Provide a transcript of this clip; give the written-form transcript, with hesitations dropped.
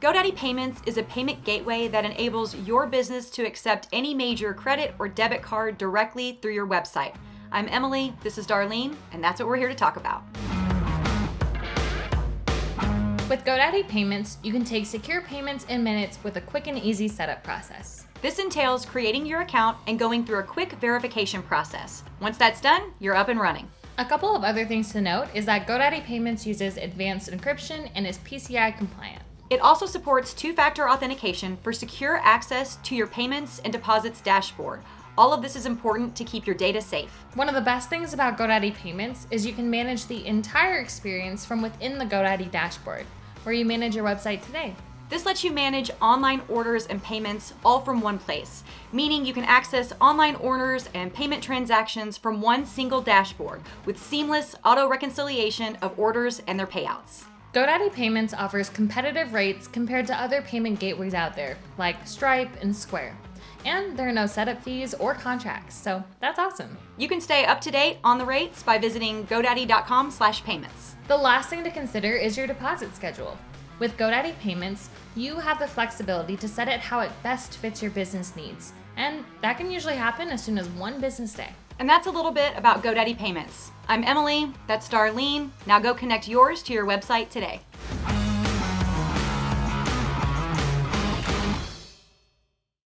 GoDaddy Payments is a payment gateway that enables your business to accept any major credit or debit card directly through your website. I'm Emily, this is Darlene, and that's what we're here to talk about. With GoDaddy Payments, you can take secure payments in minutes with a quick and easy setup process. This entails creating your account and going through a quick verification process. Once that's done, you're up and running. A couple of other things to note is that GoDaddy Payments uses advanced encryption and is PCI compliant. It also supports two-factor authentication for secure access to your payments and deposits dashboard. All of this is important to keep your data safe. One of the best things about GoDaddy Payments is you can manage the entire experience from within the GoDaddy dashboard, where you manage your website today. This lets you manage online orders and payments all from one place, meaning you can access online orders and payment transactions from one single dashboard with seamless auto reconciliation of orders and their payouts. GoDaddy Payments offers competitive rates compared to other payment gateways out there, like Stripe and Square. And there are no setup fees or contracts, so that's awesome. You can stay up to date on the rates by visiting godaddy.com/payments. The last thing to consider is your deposit schedule. With GoDaddy Payments, you have the flexibility to set it how it best fits your business needs. And that can usually happen as soon as one business day. And that's a little bit about GoDaddy Payments. I'm Emily, that's Darlene. Now go connect yours to your website today.